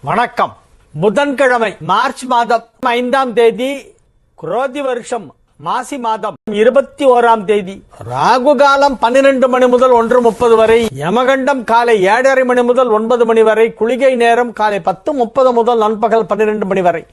வணக்கம். புதன்கிழமை மார்ச் மாதம் 5ஆம் தேதி, குரோதி வருஷம் மாசி மாதம் 21ஆம் தேதி. ராகு காலம் 12 மணி முதல் 1:30 வரை, யமகண்டம் காலை 7:30 மணி முதல் 9 மணி வரை, குளிகை நேரம் காலை 10:30 முதல் நண்பகல் 12 மணி வரை.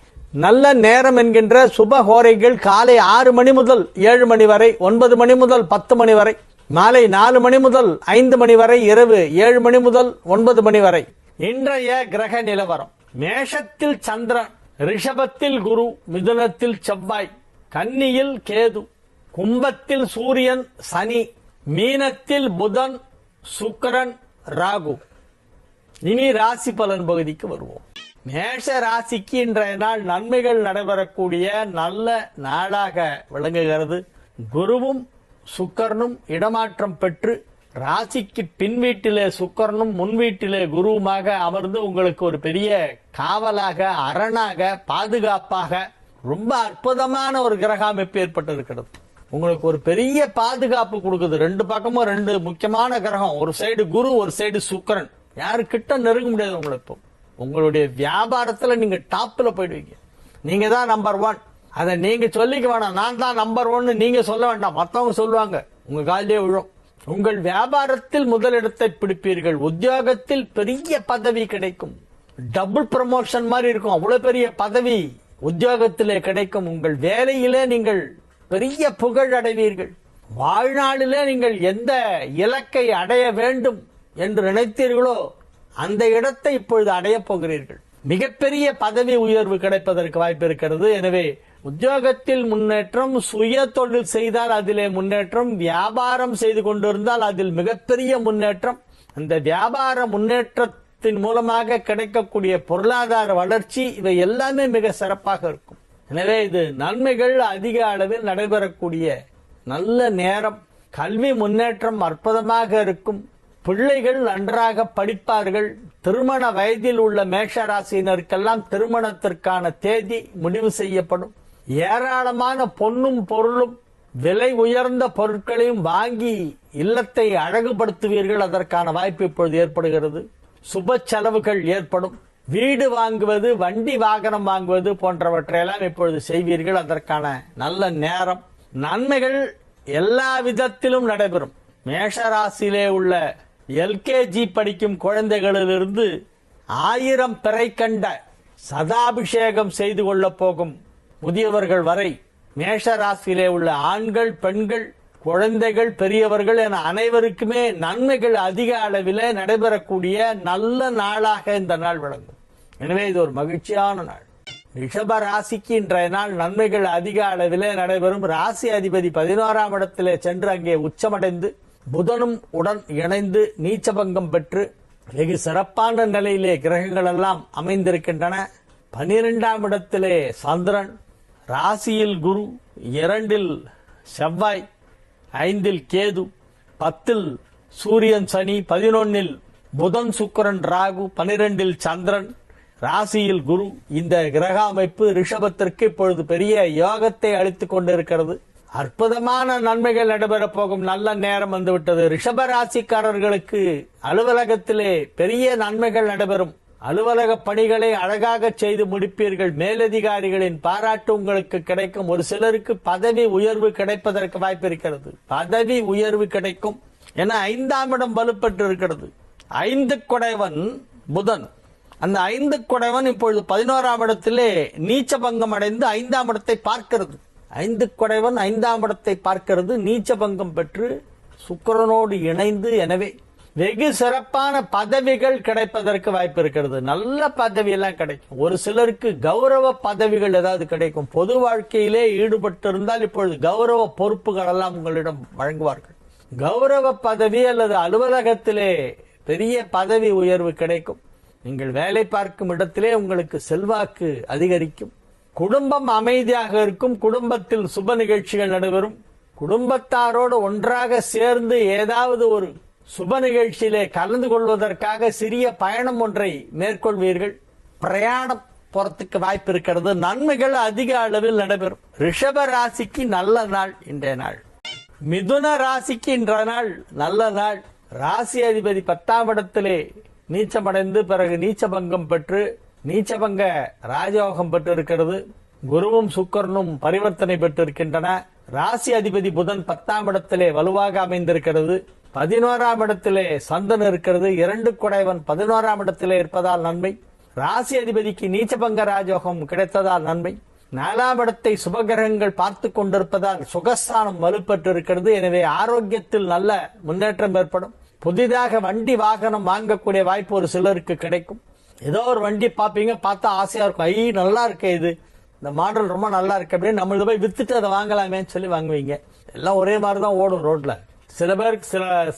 நல்ல நேரம் என்கின்ற சுப ஹோரைகள் காலை 6 மணி முதல் 7 மணி வரை, 9 மணி முதல் 10 மணி வரை, மாலை 4 மணி முதல் 5 மணி வரை, இரவு 7 மணி முதல் 9 மணி வரை. இன்றைய கிரக நிலவரம்: மேஷத்தில் சந்திரன், ரிஷபத்தில் குரு, மிதுனத்தில் செவ்வாய், கன்னியில் கேது, கும்பத்தில் சூரியன் சனி, மீனத்தில் புதன் சுக்கிரன் ராகு. இனி ராசி பலன் பகுதிக்கு வருவோம். மேஷ ராசிக்கு இன்றைய நாள் நன்மைகள் நடைபெறக்கூடிய நல்ல நாளாக விளங்குகிறது. குருவும் சுக்கிரனும் இடமாற்றம் பெற்று ராசிக்கு பின் வீட்டிலே சுக்கிரனும் முன் வீட்டிலே குருவுமாக அமர்ந்து உங்களுக்கு ஒரு பெரிய காவலாக, அரணாக, பாதுகாப்பாக ரொம்ப அற்புதமான ஒரு கிரக அமைப்பு ஏற்பட்டிருக்கிறது. உங்களுக்கு ஒரு பெரிய பாதுகாப்பு கொடுக்குது. ரெண்டு பக்கமும் ரெண்டு முக்கியமான கிரகம், ஒரு சைடு குரு, ஒரு சைடு சுக்கிரன். யாரு கிட்ட நெருங்க முடியாது. உங்களுக்கு உங்களுடைய வியாபாரத்துல நீங்க டாப்ல போயிடுவீங்க. நீங்க தான் நம்பர் 1. அதை நீங்க சொல்லிக்க வேணாம். நான் தான் நம்பர் 1 நீங்க சொல்ல வேண்டாம், மத்தவங்க சொல்லுவாங்க, உங்க காலிலே விழும். உங்கள் வியாபாரத்தில் முதலிடத்தை பிடிப்பீர்கள். உத்தியோகத்தில் பெரிய பதவி கிடைக்கும். டபுள் ப்ரமோஷன் மாதிரி இருக்கும். அவ்வளவு பெரிய பதவி உத்தியோகத்திலே கிடைக்கும். உங்கள் வேலையிலே நீங்கள் பெரிய புகழ் அடைவீர்கள். வாழ்நாளிலே நீங்கள் எந்த இலக்கை அடைய வேண்டும் என்று நினைத்தீர்களோ அந்த இடத்தை இப்பொழுது அடைய போகிறீர்கள். மிகப்பெரிய பதவி உயர்வு கிடைப்பதற்கு வாய்ப்பு இருக்கிறது. எனவே உத்தியோகத்தில் முன்னேற்றம், சுய தொழில் செய்தால் அதிலே முன்னேற்றம், வியாபாரம் செய்து கொண்டிருந்தால் அதில் மிகப்பெரிய முன்னேற்றம். அந்த வியாபார முன்னேற்றத்தின் மூலமாக கிடைக்கக்கூடிய பொருளாதார வளர்ச்சி, இவை எல்லாமே மிக சிறப்பாக இருக்கும். எனவே இது நன்மைகள் அதிக அளவில் நடைபெறக்கூடிய நல்ல நேரம். கல்வி முன்னேற்றம் அற்புதமாக இருக்கும். பிள்ளைகள் நன்றாக படிப்பார்கள். திருமண வயதில் உள்ள மேஷராசினருக்கெல்லாம் திருமணத்திற்கான தேதி முடிவு செய்யப்படும். ஏராளமான பொன்னும் பொருளும், விலை உயர்ந்த பொருட்களையும் வாங்கி இல்லத்தை அழகுபடுத்துவீர்கள். அதற்கான வாய்ப்பு இப்பொழுது ஏற்படுகிறது. சுப செலவுகள் ஏற்படும். வீடு வாங்குவது, வண்டி வாகனம் வாங்குவது போன்றவற்றையெல்லாம் இப்பொழுது செய்வீர்கள். அதற்கான நல்ல நேரம். நன்மைகள் எல்லா விதத்திலும் நடைபெறும். மேஷராசியிலே உள்ள LKG படிக்கும் குழந்தைகளிலிருந்து 1000 பிறை கண்ட சதாபிஷேகம் செய்து கொள்ள போகும் முதியவர்கள் வரை, மேஷராசியிலே உள்ள ஆண்கள், பெண்கள், குழந்தைகள், பெரியவர்கள் என அனைவருக்குமே நன்மைகள் அதிக அளவிலே நடைபெறக்கூடிய நல்ல நாளாக இந்த நாள் விளங்கும். எனவே இது ஒரு மகிழ்ச்சியான நாள். ரிஷப ராசிக்கு இன்றைய நாள் நன்மைகள் அதிக அளவிலே நடைபெறும். ராசி அதிபதி 11ஆம் இடத்திலே சென்று அங்கே உச்சமடைந்து புதனும் உடன் இணைந்து நீச்சபங்கம் பெற்று வெகு சிறப்பான நிலையிலே கிரகங்கள் எல்லாம் அமைந்திருக்கின்றன. 12ஆம் இடத்திலே சந்திரன், ராசியில் குரு, 2இல் செவ்வாய், 5இல் கேது, 10இல் சூரியன் சனி, 11இல் புதன் சுக்கிரன் ராகு, 12இல் சந்திரன், ராசியில் குரு. இந்த கிரக அமைப்பு ரிஷபத்திற்கு இப்பொழுது பெரிய யோகத்தை அளித்துக் கொண்டிருக்கிறது. அற்புதமான நன்மைகள் நடைபெறப் போகும் நல்ல நேரம் வந்துவிட்டது. ரிஷப ராசிக்காரர்களுக்கு அலுவலகத்திலே பெரிய நன்மைகள் நடைபெறும். அலுவலக பணிகளை அழகாக செய்து முடிப்பீர்கள். மேலதிகாரிகளின் பாராட்டு உங்களுக்கு கிடைக்கும். ஒரு சிலருக்கு பதவி உயர்வு கிடைப்பதற்கு வாய்ப்பு இருக்கிறது. பதவி உயர்வு கிடைக்கும் என 5ஆம் இடம் வலுப்பட்டு இருக்கிறது. 5 குடைவன் புதன். அந்த 5 குடைவன் இப்பொழுது 11ஆம் இடத்திலே நீச்சபங்கம் அடைந்து 5ஆம் இடத்தை பார்க்கிறது. 5 குடைவன் 5ஆம் இடத்தை பார்க்கிறது. நீச்சபங்கம் பெற்று சுக்கிரனோடு இணைந்து. எனவே வெகு சிறப்பான பதவிகள் கிடைப்பதற்கு வாய்ப்பு இருக்கிறது. நல்ல பதவி எல்லாம் கிடைக்கும். ஒரு சிலருக்கு கௌரவ பதவிகள் ஏதாவது கிடைக்கும். பொது வாழ்க்கையிலே ஈடுபட்டிருந்தால் இப்பொழுது கௌரவ பொறுப்புகள் எல்லாம் உங்களிடம் வழங்குவார்கள். கௌரவ பதவி அல்லது அலுவலகத்திலே பெரிய பதவி உயர்வு கிடைக்கும். நீங்கள் வேலை பார்க்கும் இடத்திலே உங்களுக்கு செல்வாக்கு அதிகரிக்கும். குடும்பம் அமைதியாக இருக்கும். குடும்பத்தில் சுப நிகழ்ச்சிகள் நடைபெறும். குடும்பத்தாரோடு ஒன்றாக சேர்ந்து ஏதாவது ஒரு சுப நிகழ்ச்சியிலே கலந்து கொள்வதற்காக சிறிய பயணம் ஒன்றை மேற்கொள்வீர்கள். பிரயாணம் போறதுக்கு வாய்ப்பு இருக்கிறது. நன்மைகள் அதிக அளவில் நடைபெறும். ரிஷப ராசிக்கு நல்ல நாள் இன்றைய நாள். மிதுன ராசிக்கு இன்றைய நாள் நல்ல நாள். ராசி அதிபதி 10ஆம் இடத்திலே நீச்சமடைந்து பிறகு நீச்சபங்கம் பெற்று நீச்சபங்க ராஜயோகம் பெற்றிருக்கிறது. குருவும் சுக்கரனும் பரிவர்த்தனை பெற்றிருக்கின்றன. ராசி அதிபதி புதன் 10ஆம் இடத்திலே வலுவாக அமைந்திருக்கிறது. 11ஆம் இடத்திலே சந்தன் இருக்கிறது. 2 குடைவன் 11ஆம் இடத்திலே இருப்பதால் நன்மை. ராசி அதிபதிக்கு நீச்சபங்க ராஜயோகம் கிடைத்ததால் நன்மை. 4ஆம் இடத்தை சுபகிரகங்கள் பார்த்து கொண்டிருப்பதால் சுகஸ்தானம் வலுப்பெற்றிருக்கிறது. எனவே ஆரோக்கியத்தில் நல்ல முன்னேற்றம் ஏற்படும். புதிதாக வண்டி வாகனம் வாங்கக்கூடிய வாய்ப்பு ஒரு சிலருக்கு கிடைக்கும். ஏதோ ஒரு வண்டி பார்ப்பீங்க, பார்த்தா ஆசையா இருக்கும். நல்லா இருக்கு, இது இந்த மாடல் ரொம்ப நல்லா இருக்கு அப்படின்னு நம்ம போய் வித்துட்டு அதை வாங்கலாமேன்னு சொல்லி வாங்குவீங்க. எல்லாம் ஒரே மாதிரிதான் ஓடும் ரோட்ல. சில பேருக்கு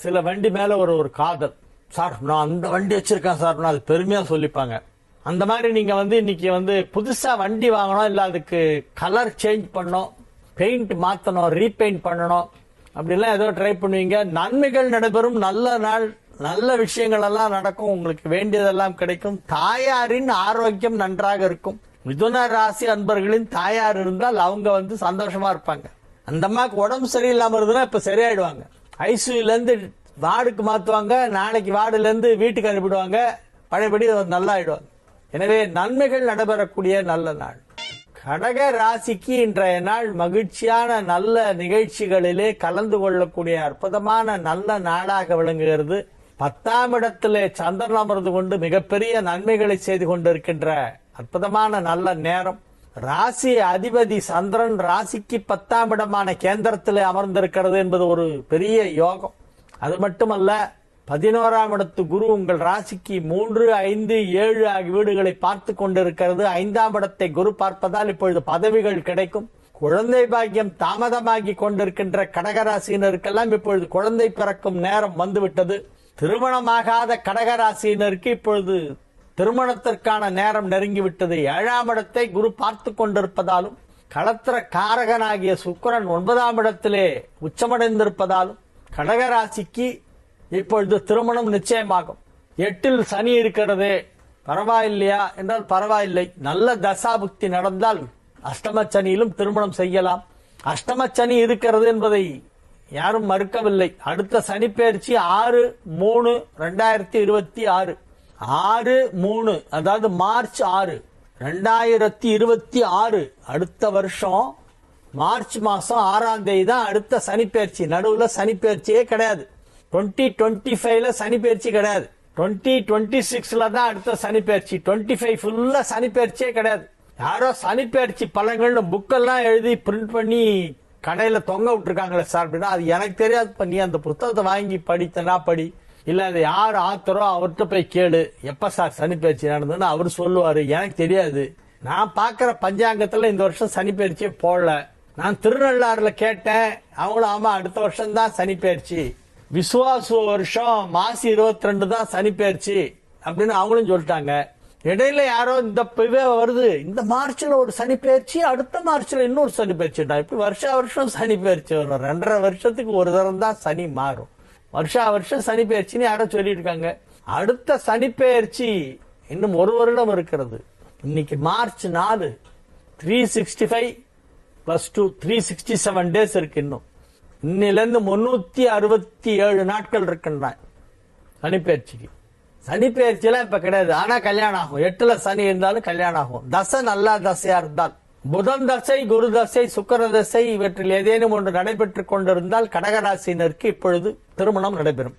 சில வண்டி மேல ஒரு காதல். சார் நான் அந்த வண்டி வச்சிருக்கேன் சார், அது பெருமையா சொல்லிப்பாங்க. அந்த மாதிரி நீங்க இன்னைக்கு புதுசா வண்டி வாங்கணும், இல்ல அதுக்கு கலர் சேஞ்ச் பண்ணணும், பெயிண்ட் மாத்தணும், ரீபெயிண்ட் பண்ணணும், அப்படிலாம் ஏதோ ட்ரை பண்ணுவீங்க. நன்மைகள் நடைபெறும். நல்ல நாள், நல்ல விஷயங்கள் எல்லாம் நடக்கும். உங்களுக்கு வேண்டியதெல்லாம் கிடைக்கும். தாயாரின் ஆரோக்கியம் நன்றாக இருக்கும். மிதுன ராசி அன்பர்களின் தாயார் இருந்தால் அவங்க சந்தோஷமா இருப்பாங்க. அந்த அம்மாக்கு உடம்பு சரியில்லாம இருந்ததுன்னா இப்ப சரியாயிடுவாங்க. ஐசியூல இருந்து வார்டுக்கு மாத்துவாங்க, நாளைக்கு வார்டுல இருந்து வீட்டுக்கு அனுப்பிடுவாங்க, பழையபடி நல்லா ஆயிடுவாங்க. எனவே நன்மைகள் நடைபெறக்கூடிய நல்ல நாள். கடக ராசிக்கு இன்றைய நாள் மகிழ்ச்சியான நல்ல நிகழ்ச்சிகளிலே கலந்து கொள்ளக்கூடிய அற்புதமான நல்ல நாளாக விளங்குகிறது. 10ஆம் இடத்திலே சந்திரன் அமர்ந்து கொண்டு மிகப்பெரிய நன்மைகளை செய்து கொண்டிருக்கின்ற அற்புதமான நல்ல நேரம். ராசி அதிபதி சந்திரன் ராசிக்கு 10ஆம் இடமான கேந்திரத்திலே அமர்ந்திருக்கிறது என்பது ஒரு பெரிய யோகம். அது மட்டுமல்ல, 11ஆம் இடத்து குரு உங்கள் ராசிக்கு 3, 5, 7 ஆகிய வீடுகளை பார்த்து கொண்டிருக்கிறது. 5ஆம் இடத்தை குரு பார்ப்பதால் இப்பொழுது பதவிகள் கிடைக்கும். குழந்தை பாக்கியம் தாமதமாகி கொண்டிருக்கின்ற கடகராசியினருக்கெல்லாம் இப்பொழுது குழந்தை பிறக்கும் நேரம் வந்துவிட்டது. திருமணமாகாத கடகராசியினருக்கு இப்பொழுது திருமணத்திற்கான நேரம் நெருங்கிவிட்டது. 7ஆம் இடத்தை குரு பார்த்து கொண்டிருப்பதாலும் களத்திர காரகனாகிய சுக்கிரன் 9ஆம் இடத்திலே உச்சமடைந்திருப்பதாலும் கடகராசிக்கு இப்பொழுது திருமணம் நிச்சயமாகும். 8இல் சனி இருக்கிறது, பரவாயில்லையா என்றால் பரவாயில்லை. நல்ல தசாபுக்தி நடந்தால் அஷ்டம சனியிலும் திருமணம் செய்யலாம். அஷ்டம சனி இருக்கிறது என்பதை யாரும் மறுக்கவில்லை. அடுத்த சனி பெயர்ச்சி 6/3/2026 6/3 அதாவது மார்ச் 6 2026 அடுத்த வருஷம் மார்ச் மாசம் 6ஆம் தேதி தான் அடுத்த சனி பெயர்ச்சி. நடுவுல சனி பெயர்ச்சியே கிடையாது. 2025ல சனி பெயர்ச்சி கிடையாது. 2026ல தான் அடுத்த சனி பெயர்ச்சி. 25 ஃபுல்லா சனி பெயர்ச்சியே கிடையாது. யாரோ சனி பெயர்ச்சி பலங்கள்னு புக்கெல்லாம் எழுதி பிரிண்ட் பண்ணி கடையில தொங்க விட்டுருக்காங்களே சார் அப்படின்னா அது எனக்கு தெரியாது. நீ அந்த புத்தகத்தை வாங்கி படித்தனா படி, இல்ல அது யார் ஆத்தரோ அவர்கிட்ட போய் கேளு, எப்ப சார் சனி பெயர்ச்சி நடந்ததுன்னு அவர் சொல்லுவாரு. எனக்கு தெரியாது. நான் பாக்குற பஞ்சாங்கத்துல இந்த வருஷம் சனி பெயர்ச்சியே போடல. நான் திருநள்ளாறுல கேட்டேன், அவங்களும் ஆமா அடுத்த வருஷம் தான் சனி பெயர்ச்சி, விசுவாசு வருஷம் மாசி 22 தான் சனி பெயர்ச்சி அப்படின்னு அவங்களும் சொல்லிட்டாங்க. இடையில யாரோ இந்த வருது, இந்த மார்ச்ல ஒரு சனி பெயர்ச்சி, அடுத்த மார்ச்ல இன்னொரு சனி பெயர்ச்சிட்டா. இப்படி வருஷம் சனி பெயர்ச்சி வரும். 2.5 வருஷத்துக்கு ஒரு தரம் தான் சனி மாறும். வருஷம் சனி பெயர்ச்சின்னு யாரோ சொல்லிட்டு இருக்காங்க. அடுத்த சனி பெயர்ச்சி இன்னும் 1 வருடம் இருக்கிறது. இன்னைக்கு மார்ச் 4, 365 + 2 367 டேஸ் இருக்கு. இன்னிலிருந்து 367 நாட்கள் இருக்கின்றன சனி பெயர்ச்சிக்கு. சனி பெயர்ச்சியெல்லாம் இப்ப கிடையாது. ஆனா கல்யாணம் ஆகும். 8ல சனி இருந்தாலும் கல்யாணம் ஆகும். தசை நல்ல தசையா இருந்தால், புதன் தசை, குரு தசை, சுக்கிர தசை இவற்றில் ஏதேனும் ஒன்று நடைபெற்றுக் கொண்டிருந்தால் கடகராசினருக்கு இப்பொழுது திருமணம் நடைபெறும்.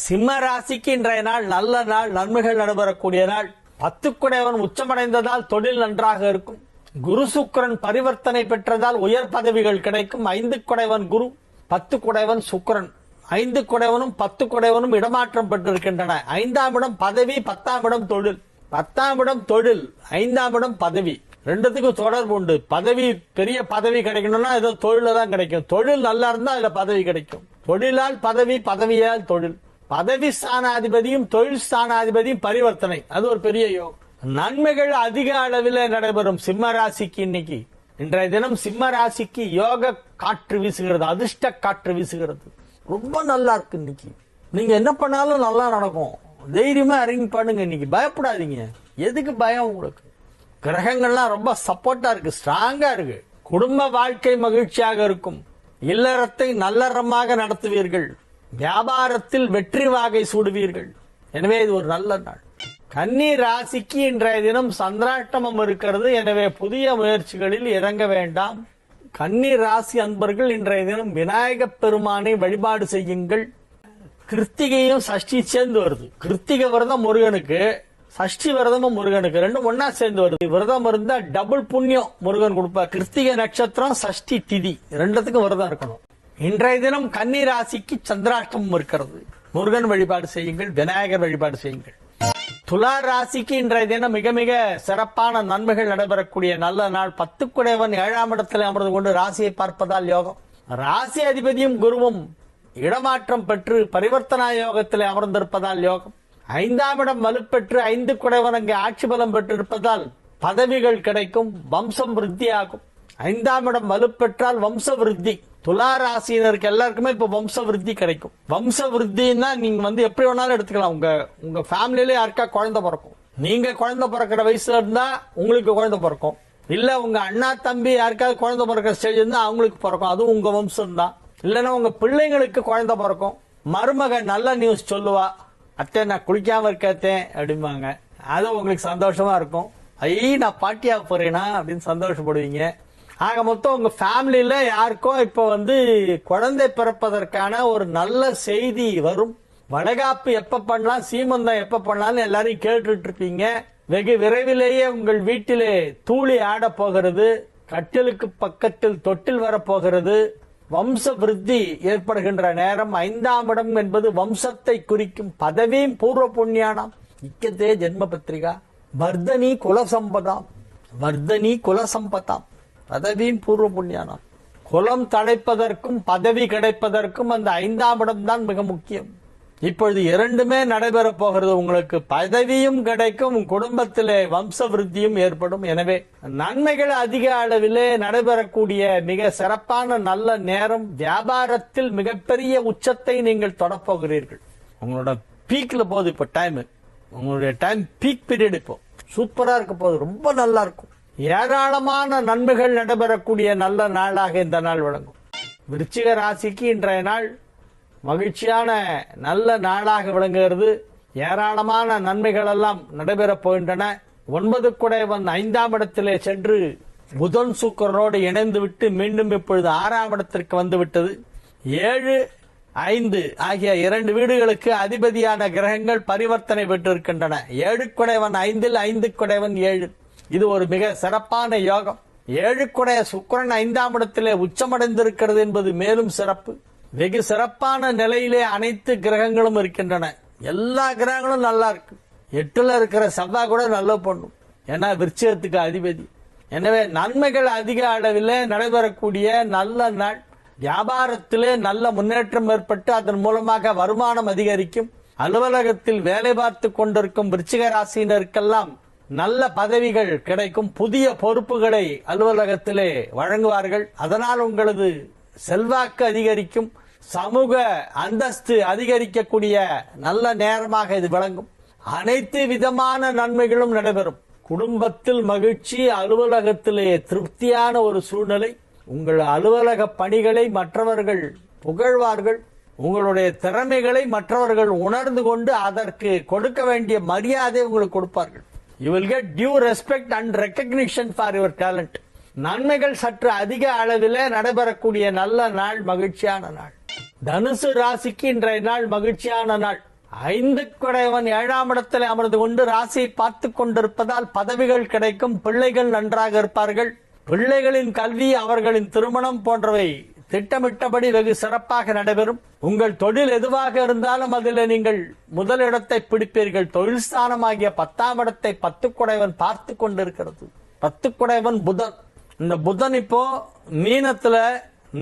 சிம்ம ராசிக்கு இன்றைய நாள் நல்ல நாள், நன்மைகள் நடைபெறக்கூடிய நாள். 10 குடைவன் உச்சமடைந்ததால் தொழில் நன்றாக இருக்கும். குரு சுக்கிரன் பரிவர்த்தனை பெற்றதால் உயர் பதவிகள் கிடைக்கும். 5 குடைவன் குரு, 10 குடைவன் சுக்கிரன். 5 குடைவனும் 10 குடைவனும் இடமாற்றம் பெற்றிருக்கின்றன. 5ஆம் இடம் பதவி, 10ஆம் இடம் தொழில். 10ஆம் இடம் தொழில், 5ஆம் இடம் பதவி. ரெண்டுத்துக்கும் தொடர்பு உண்டு. பதவி, பெரிய பதவி கிடைக்கணும்னா ஏதோ தொழில தான் கிடைக்கும். தொழில் நல்லா இருந்தா அதுல பதவி கிடைக்கும். தொழிலால் பதவி, பதவியால் தொழில். பதவி ஸ்தானாதிபதியும் தொழில் ஸ்தானாதிபதியும் பரிவர்த்தனை, அது ஒரு பெரிய யோகம். நன்மைகள் அதிக அளவில் நடைபெறும் சிம்ம ராசிக்கு. இன்னைக்கு இன்றைய தினம் சிம்ம ராசிக்கு யோக காற்று வீசுகிறது, அதிர்ஷ்ட காற்று வீசுகிறது. ரொம்ப நல்லா இருக்கு. இன்னைக்கு நீங்க என்ன பண்ணாலும் நல்லா நடக்கும். தைரியமா இறங்கி பண்ணுங்க. இன்னைக்கு பயப்படாதீங்க. எதுக்கு பயம் உங்களுக்கு? கிரகங்கள்லாம் ரொம்ப சப்போர்ட்டா இருக்கு, ஸ்ட்ராங்கா இருக்கு. குடும்ப வாழ்க்கை மகிழ்ச்சியாக இருக்கும். இல்லறத்தை நல்லறமாக நடத்துவீர்கள். வியாபாரத்தில் வெற்றி வாகை சூடுவீர்கள். எனவே இது ஒரு நல்ல நாள். கன்னி ராசிக்கு இன்றைய தினம் சந்திராஷ்டமம் இருக்கிறது. எனவே புதிய முயற்சிகளில் இறங்க வேண்டாம். கன்னி ராசி அன்பர்கள் இன்றைய தினம் விநாயக பெருமானை வழிபாடு செய்யுங்கள். கிருத்திகையும் சஷ்டி சேர்ந்து வருது. கிருத்திகை விரதம் முருகனுக்கு, சஷ்டி விரதமும் முருகனுக்கு, ரெண்டும் ஒன்னா சேர்ந்து வருது. விரதம் இருந்தா டபுள் புண்ணியம் முருகன் கொடுப்பார். கிருத்திகை நட்சத்திரம், சஷ்டி திதி, ரெண்டுத்துக்கும் விரதம் இருக்கணும். இன்றைய தினம் கன்னி ராசிக்கு சந்திராஷ்டமம் இருக்கிறது. முருகன் வழிபாடு செய்யுங்கள், விநாயகர் வழிபாடு செய்யுங்கள். துலா ராசிக்கு இன்றைய தினம் மிக மிக சிறப்பான நன்மைகள் நடைபெறக்கூடிய நல்ல நாள். 10 குடைவன் 7ஆம் இடத்தில் அமர்ந்து கொண்டு ராசியை பார்ப்பதால் யோகம். ராசி அதிபதியும் குருவும் இடமாற்றம் பெற்று பரிவர்த்தனா யோகத்தில் அமர்ந்திருப்பதால் யோகம். 5ஆம் இடம் வலுப்பெற்று 5 குடைவன் அங்கே ஆட்சி பலம் பெற்றிருப்பதால் பதவிகள் கிடைக்கும், வம்சம் விருத்தியாகும். 5ஆம் இடம் வலுப்பெற்றால் வம்ச விருத்தி. துலா ராசியினருக்கு எல்லாருக்குமே இப்ப வம்ச விருத்தி கிடைக்கும். வம்ச விருத்தின்னா நீங்க எப்படி வேணாலும் எடுத்துக்கலாம். உங்க ஃபேமிலியில யாருக்கா குழந்தை பிறக்கும். நீங்க குழந்தை பிறக்கிற வயசுல இருந்தா உங்களுக்கு குழந்தை பிறக்கும். இல்ல உங்க அண்ணா தம்பி யாருக்காவது குழந்தை பிறக்கிற ஸ்டேஜ் இருந்தா அவங்களுக்கு பிறக்கும். அதுவும் உங்க வம்சம் தான். இல்லன்னா உங்க பிள்ளைங்களுக்கு குழந்தை பிறக்கும். மருமக நல்ல நியூஸ் சொல்லுவா, அத்தை நான் குளிக்காம இருக்கேன் அப்படிம்பாங்க. அது உங்களுக்கு சந்தோஷமா இருக்கும். நான் பாட்டியா போறேனா அப்படின்னு சந்தோஷப்படுவீங்க. ஆக மொத்தம் உங்க ஃபேமிலியில யாருக்கும் இப்ப குழந்தை பிறப்பதற்கான ஒரு நல்ல செய்தி வரும். வளைகாப்பு எப்ப பண்ணலாம், சீமந்தம் எப்ப பண்ணலாம்னு எல்லாரையும் கேட்டுட்டு இருப்பீங்க. வெகு விரைவிலேயே உங்கள் வீட்டிலே தூளி ஆட போகிறது. கட்டிலுக்கு பக்கத்தில் தொட்டில் வரப்போகிறது. வம்ச விருத்தி ஏற்படுகின்ற நேரம். 5ஆம் இடம் என்பது வம்சத்தை குறிக்கும். பதவியும் பூர்வ புண்ணியானாம். இக்கத்தே ஜென்ம பத்திரிகா வர்தனி குலசம்பதாம். வர்தனி குலசம்பதாம். பதவியும் பூர்வ புண்ணியானாம். குலம் தடைப்பதற்கும் பதவி கிடைப்பதற்கும் அந்த 5ஆம் இடம் தான் மிக முக்கியம். இப்பொழுது இரண்டுமே நடைபெற போகிறது. உங்களுக்கு பதவியும் கிடைக்கும், குடும்பத்திலே வம்ச விருத்தியும் ஏற்படும். எனவே நன்மைகள் அதிக அளவிலே நடைபெறக்கூடிய மிக சிறப்பான நல்ல நேரம். வியாபாரத்தில் மிகப்பெரிய உச்சத்தை நீங்கள் தொடப்போகிறீர்கள். உங்களோட பீக்ல போகுது இப்ப டைம். உங்களுடைய டைம் பீக் பீரியட் இப்போ சூப்பரா இருக்க போகுது. ரொம்ப நல்லா இருக்கும். ஏராளமான நன்மைகள் நடைபெறக்கூடிய நல்ல நாளாக இந்த நாள் விளங்கும். விருச்சிக ராசிக்கு இன்றைய நாள் மகிழ்ச்சியான நல்ல நாளாக விளங்குகிறது. ஏராளமான நன்மைகள் எல்லாம் நடைபெறப் போகின்றன. 9 குடைவன் 5ஆம் இடத்திலே சென்று புதன் சுக்கிரனோடு இணைந்து விட்டு மீண்டும் இப்பொழுது 6ஆம் இடத்திற்கு வந்துவிட்டது. 7, 5 ஆகிய 2 வீடுகளுக்கு அதிபதியான கிரகங்கள் பரிவர்த்தனை பெற்றிருக்கின்றன. 7 குடைவன் 5, 5 குடைவன் 7. இது ஒரு மிக சிறப்பான யோகம். 7 குடைய சுக்கிரன் 5ஆம் இடத்திலே உச்சமடைந்திருக்கிறது என்பது மேலும் சிறப்பு. வெகு சிறப்பான நிலையிலே அனைத்து கிரகங்களும் இருக்கின்றன. எல்லா கிரகங்களும் நல்லா இருக்கு. 8ல இருக்கிற செவ்வாய் கூட நல்லா பண்ணும். ஏன்னா விருச்சிகத்துக்கு அதிபதி. எனவே நன்மைகள் அதிக அளவில் நடைபெறக்கூடிய நல்ல நாள். வியாபாரத்திலே நல்ல முன்னேற்றம் ஏற்பட்டு அதன் மூலமாக வருமானம் அதிகரிக்கும். அலுவலகத்தில் வேலை பார்த்து கொண்டிருக்கும் விருச்சிக ராசியினருக்கெல்லாம் நல்ல பதவிகள் கிடைக்கும். புதிய பொறுப்புகளை அலுவலகத்திலே வழங்குவார்கள். அதனால் உங்களது செல்வாக்கு அதிகரிக்கும். சமூக அந்தஸ்து அதிகரிக்கக்கூடிய நல்ல நேரமாக இது விளங்கும். அனைத்து விதமான நன்மைகளும் நடைபெறும். குடும்பத்தில் மகிழ்ச்சி, அலுவலகத்திலே திருப்தியான ஒரு சூழ்நிலை. உங்கள் அலுவலக பணிகளை மற்றவர்கள் புகழ்வார்கள். உங்களுடைய திறமைகளை மற்றவர்கள் உணர்ந்து கொண்டு அதற்கு கொடுக்க வேண்டிய மரியாதை உங்களுக்கு கொடுப்பார்கள். You will get due respect and recognition for your talent. நன்மைகள் சற்று அதிக அளவில் நடைபெறக்கூடிய நல்ல நாள், மகிழ்ச்சியான நாள். தனுசு ராசிக்கு இன்றைய நாள் மகிழ்ச்சியான நாள். 5 குடைவன் 7ஆம் இடத்தில் அமர்ந்து கொண்டு ராசியை பார்த்து கொண்டிருப்பதால் பதவிகள் கிடைக்கும். பிள்ளைகள் நன்றாக இருப்பார்கள். பிள்ளைகளின் கல்வி, அவர்களின் திருமணம் போன்றவை திட்டமிட்டபடி வெகு சிறப்பாக நடைபெறும். உங்கள் தொழில் எதுவாக இருந்தாலும் அதில் நீங்கள் முதலிடத்தை பிடிப்பீர்கள். தொழில் ஸ்தானமாகிய 10ஆம் இடத்தை 10 குடைவன் பார்த்து கொண்டிருக்கிறது. 10 குடைவன் புதன். இந்த புதன் இப்போ மீனத்துல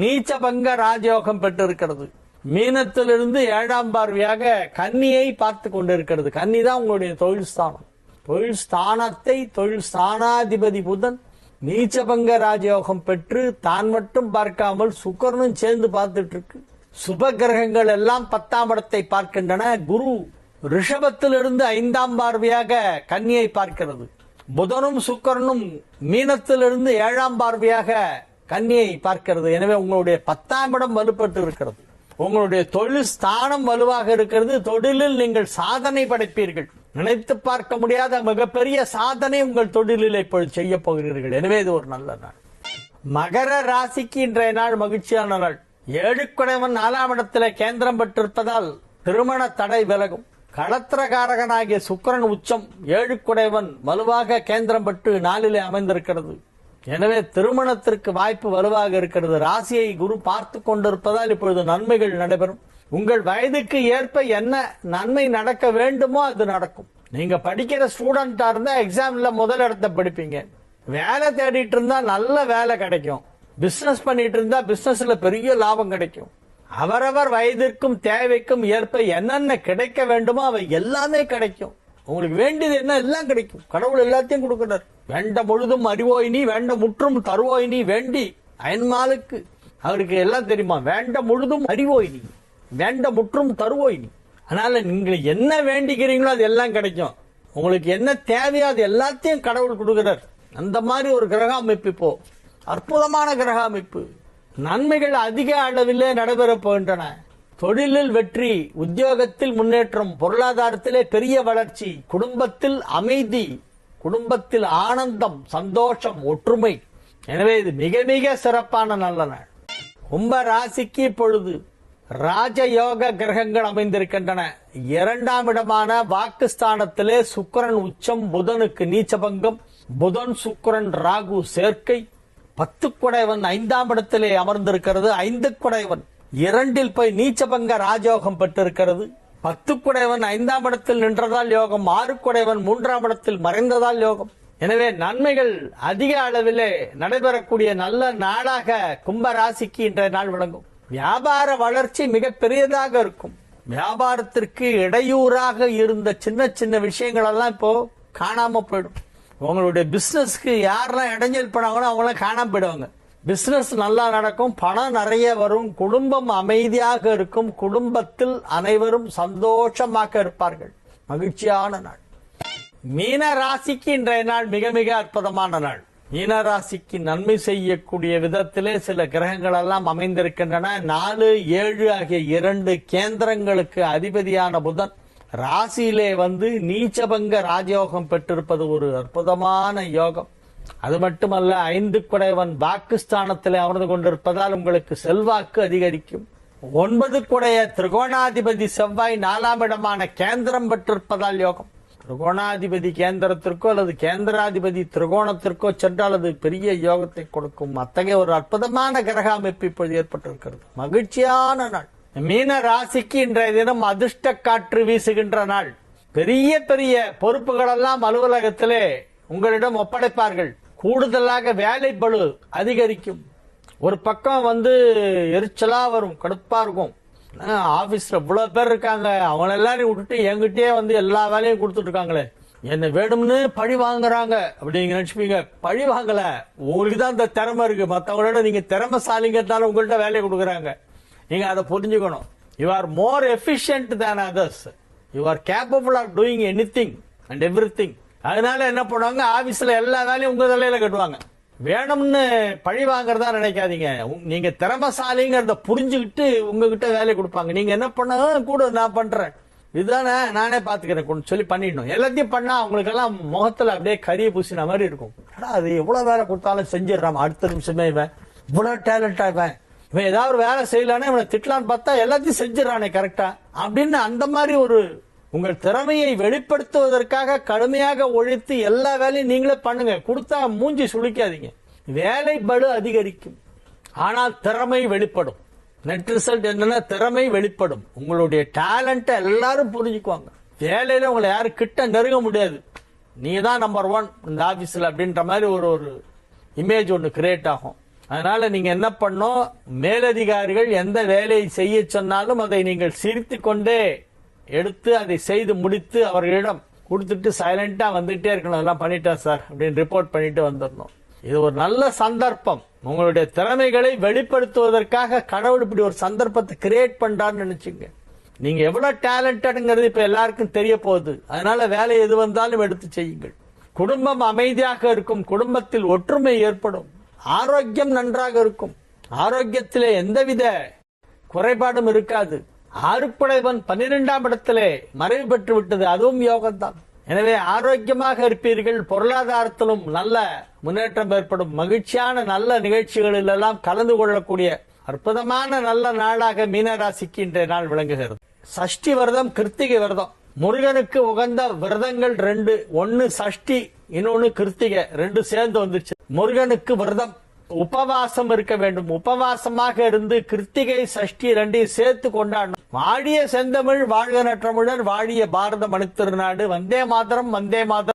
நீச்சபங்க ராஜயோகம் பெற்றிருக்கிறது. மீனத்திலிருந்து 7ஆம் பார்வையாக கன்னியை பார்த்து கொண்டிருக்கிறது. கன்னி தான் உங்களுடைய தொழில் ஸ்தானம். தொழில் ஸ்தானத்தை தொழில் ஸ்தானாதிபதி புதன் நீச்சபங்க ராஜயோகம் பெற்று தான் மட்டும் பார்க்காமல் சுக்கிரனும் சேர்ந்து பார்த்துட்டு இருக்கு. சுப கிரகங்கள் எல்லாம் 10ஆம் இடத்தை பார்க்கின்றன. குரு ரிஷபத்திலிருந்து 5ஆம் பார்வையாக கன்னியை பார்க்கிறது. புதனும் சுக்கிரனும் மீனத்திலிருந்து 7ஆம் பார்வையாக கன்னியை பார்க்கிறது. எனவே உங்களுடைய 10ஆம் இடம் வலுப்பட்டு இருக்கிறது. உங்களுடைய தொழில் ஸ்தானம் வலுவாக இருக்கிறது. தொழிலில் நீங்கள் சாதனை படைப்பீர்கள். நினைத்து பார்க்க முடியாத மிகப்பெரிய சாதனை உங்கள் தொழிலில் இப்பொழுது செய்ய போகிறீர்கள். எனவே இது ஒரு நல்ல நாள். மகர ராசிக்கு இன்றைய நாள் மகிழ்ச்சியான நாள். 7 குடைவன் 4ஆம் இடத்திலே கேந்திரம் பெற்றிருப்பதால் திருமண தடை விலகும். களத்திரகாரகனாகிய சுக்கிரன் உச்சம் 7 குடைவன் வலுவாக கேந்திரம் பெற்று நாளிலே அமைந்திருக்கிறது. எனவே திருமணத்திற்கு வாய்ப்பு வலுவாக இருக்கிறது. ராசியை குரு பார்த்து கொண்டிருப்பதால் இப்பொழுது நன்மைகள் நடைபெறும். உங்கள் வயதுக்கு ஏற்ப என்ன நன்மை நடக்க வேண்டுமோ அது நடக்கும். நீங்க படிக்கிற ஸ்டூடெண்டா இருந்தா எக்ஸாம்ல முதல் இடத்தை படிப்பீங்க. வேலை தேடிட்டு இருந்தா நல்ல வேலை கிடைக்கும். பிசினஸ் பண்ணிட்டு இருந்தா பிசினஸ்ல பெரிய லாபம் கிடைக்கும். அவரவர் வயதிற்கும் தேவைக்கும் ஏற்ப என்னென்ன கிடைக்க வேண்டுமோ அவை எல்லாமே கிடைக்கும். உங்களுக்கு வேண்டியது என்ன எல்லாம் கிடைக்கும். கடவுள் எல்லாத்தையும் கொடுக்கிறார். வேண்ட முழுதும் அறிவோய் நீ, வேண்ட முற்றும் தருவோய் நீ, வேண்டி அயன்மாளுக்கு அவருக்கு எல்லாம் தெரியுமா. வேண்ட முழுதும் அறிவோய் நீ, வேண்ட முற்றும் தருவோய் நீ. அதனால நீங்க என்ன வேண்டிக்கிறீங்களோ அது எல்லாம் கிடைக்கும். உங்களுக்கு என்ன தேவையோ அது எல்லாத்தையும் கடவுள் கொடுக்கிறார். அந்த மாதிரி ஒரு கிரக அமைப்பு இப்போ அற்புதமான கிரக அமைப்பு. நன்மைகள் அதிக அளவிலே நடைபெறப் போகின்றன. தொழிலில் வெற்றி, உத்தியோகத்தில் முன்னேற்றம், பொருளாதாரத்திலே பெரிய வளர்ச்சி, குடும்பத்தில் அமைதி, குடும்பத்தில் ஆனந்தம், சந்தோஷம், ஒற்றுமை. எனவே இது மிக மிக சிறப்பான நல்ல நாள். கும்ப ராசிக்கு இப்பொழுது ராஜயோக கிரகங்கள் அமைந்திருக்கின்றன. 2ஆம் இடமான வாக்குஸ்தானத்திலே சுக்கிரன் உச்சம், புதனுக்கு நீச்சபங்கம், புதன் சுக்கிரன் ராகு சேர்க்கை. 10 குடைவன் 5ஆம் இடத்திலே அமர்ந்திருக்கிறது. 5 குடைவன் 2இல் போய் நீச்சபங்க ராஜயோகம் பெற்றிருக்கிறது. 10 குடைவன் 5ஆம் இடத்தில் நின்றதால் யோகம், 6 குடைவன் 3ஆம் இடத்தில் மறைந்ததால் யோகம். எனவே நன்மைகள் அதிக அளவிலே நடைபெறக்கூடிய நல்ல நாளாக கும்ப ராசிக்கு இன்றைய நாள் விளங்கும். வியாபார வளர்ச்சி மிக பெரியதாக இருக்கும். வியாபாரத்திற்கு இடையூறாக இருந்த சின்ன சின்ன விஷயங்கள் எல்லாம் இப்போ காணாம போயிடும். உங்களுடைய பிசினஸ்க்கு யாரெல்லாம் இடைஞ்சல் பண்ணாங்களோ அவங்களாம் காணாம போயிடுவாங்க. பிசினஸ் நல்லா நடக்கும், பணம் நிறைய வரும், குடும்பம் அமைதியாக இருக்கும், குடும்பத்தில் அனைவரும் சந்தோஷமாக இருப்பார்கள். மகிழ்ச்சியான நாள். மீன ராசிக்கு இன்றைய நாள் மிக மிக அற்புதமான நாள். மீன ராசிக்கு நன்மை செய்யக்கூடிய விதத்திலே சில கிரகங்கள் எல்லாம் அமைந்திருக்கின்றன. 4, 7 ஆகிய 2 கேந்திரங்களுக்கு அதிபதியான புதன் ராசியிலே வந்து நீச்சபங்க ராஜயோகம் பெற்றிருப்பது ஒரு அற்புதமான யோகம். அது மட்டுமல்ல, 5 குடைவன் வாக்குஸ்தானத்திலே அமர்ந்து கொண்டிருப்பதால் உங்களுக்கு செல்வாக்கு அதிகரிக்கும். 9 குடைய திரிகோணாதிபதி செவ்வாய் 4ஆம் இடமான கேந்திரம் பெற்றிருப்பதால் யோகம். திரிகோணாதிபதி கேந்திரத்திற்கோ அல்லது கேந்திராதிபதி திரிகோணத்திற்கோ சென்றால் அது பெரிய யோகத்தை கொடுக்கும். அத்தகைய ஒரு அற்புதமான கிரக அமைப்பு இப்போது ஏற்பட்டிருக்கிறது. மகிழ்ச்சியான நாள். மீன ராசிக்கு இன்றைய தினம் அதிர்ஷ்ட காற்று வீசுகின்ற நாள். பெரிய பெரிய பொறுப்புகள் எல்லாம் அலுவலகத்திலே உங்களிடம் ஒப்படைப்பார்கள். கூடுதலாக வேலை பளு அதிகரிக்கும். ஒரு பக்கம் வந்து எரிச்சலா வரும், கடுப்பா இருக்கும். ஆபீஸ்ல இவ்வளவு பேர் இருக்காங்க, அவங்க எல்லாரையும் விட்டுட்டு என்கிட்டயே வந்து எல்லா வேலையும் கொடுத்துட்டு இருக்காங்களே, என்ன வேணும்னு பழி வாங்குறாங்க அப்படிங்க நினைச்சுப்பீங்க. பழி வாங்கல, உங்களுக்கு தான் இந்த திறமை இருக்கு. மற்றவங்களோட நீங்க திறமைசாலிங்கிறதுனால உங்கள்கிட்ட வேலையை கொடுக்குறாங்க. நீங்க அதை புரிஞ்சுக்கணும். You are more efficient than others. You are capable of doing anything and everything. அதனால என்ன பண்ணுவாங்க, ஆபீஸ்ல எல்லா வேலையும் உங்க தலையில கட்டுவாங்க. வேணும்னு பழி வாங்குறதா நினைக்காதீங்க. நீங்க திறமைசாலிங்கிறத புரிஞ்சுக்கிட்டு உங்ககிட்ட வேலை கொடுப்பாங்க. நீங்க என்ன பண்ண கூட நான் பண்றேன், இதுதானே நானே பாத்துக்கிறேன் சொல்லி பண்ணிடணும். எல்லாத்தையும் பண்ணா அவங்களுக்கு எல்லாம் முகத்துல அப்படியே கரிய பூசின மாதிரி இருக்கும். அது எவ்வளவு வேலை கொடுத்தாலும் செஞ்சிடறான். அடுத்த நிமிஷமே இவன் இவ்வளவு டேலண்டா, இவன் ஏதாவது ஒரு வேலை செய்யலான்னு இவனை திட்டலான்னு பார்த்தா எல்லாத்தையும் செஞ்சிடறானே கரெக்டா அப்படின்னு. அந்த மாதிரி ஒரு உங்கள் திறமையை வெளிப்படுத்துவதற்காக கடுமையாக உழைத்து எல்லா வேலையும் நீங்களே பண்ணுங்க. கொடுத்தா மூஞ்சி சுளிக்காதீங்க. வேலை பளு அதிகரிக்கும், ஆனால் திறமை வெளிப்படும். நெட் ரிசல்ட் என்னன்னா திறமை வெளிப்படும். உங்களுடைய டேலண்ட்டை எல்லாரும் புரிஞ்சுக்குவாங்க. வேலையில உங்களை யாரும் கிட்ட நெருங்க முடியாது. நீங்க தான் நம்பர் 1 இந்த ஆபீஸ்ல அப்படின்ற மாதிரி ஒரு இமேஜ் ஒன்று கிரியேட் ஆகும். அதனால நீங்க என்ன பண்ணும், மேலதிகாரிகள் எந்த வேலையை செய்ய சொன்னாலும் அதை நீங்கள் சிரித்து கொண்டே எடுத்து அதை செய்து முடித்து அவர்களிடம் கொடுத்துட்டு சைலண்டா வந்துட்டே இருக்கணும். அதெல்லாம் பண்ணிட்டா சார் அப்படின்னு ரிப்போர்ட் பண்ணிட்டு வந்துடணும். இது ஒரு நல்ல சந்தர்ப்பம். உங்களுடைய திறமைகளை வெளிப்படுத்துவதற்காக கடவுள் இப்படி ஒரு சந்தர்ப்பத்தை கிரியேட் பண்றான்னு நினைச்சுங்க. நீங்க எவ்வளவு டேலண்டட்ங்கிறது இப்ப எல்லாருக்கும் தெரிய போகுது. அதனால வேலை எது வந்தாலும் எடுத்து செய்யுங்கள். குடும்பம் அமைதியாக இருக்கும், குடும்பத்தில் ஒற்றுமை ஏற்படும், ஆரோக்கியம் நன்றாக இருக்கும், ஆரோக்கியத்திலே எந்தவித குறைபாடும் இருக்காது. ஆறுக்குடையவன் 12ஆம் இடத்திலே மறைவு பெற்று விட்டது, அதுவும் யோகம்தான். எனவே ஆரோக்கியமாக இருப்பீர்கள். பொருளாதாரத்திலும் நல்ல முன்னேற்றம் ஏற்படும். மகிழ்ச்சியான நல்ல நிகழ்ச்சிகளில் எல்லாம் கலந்து கொள்ளக்கூடிய அற்புதமான நல்ல நாளாக மீனராசிக்கு இன்றைய நாள் விளங்குகிறது. சஷ்டி விரதம், கிருத்திகை விரதம், முருகனுக்கு உகந்த விரதங்கள் 2. ஒன்னு சஷ்டி, இன்னொன்னு கிருத்திகை, 2 சேர்ந்து வந்துச்சு. முருகனுக்கு விரதம் உபவாசம் இருக்க வேண்டும். உபவாசமாக இருந்து கிருத்திகை சஷ்டி 2ஐயும் சேர்த்து கொண்டாடணும். வாழிய செந்தமிழ் வாழ்க நற்றமிழர், வாழிய பாரத மணித்திருநாடு. வந்தே மாதரம், வந்தே மாதரம்.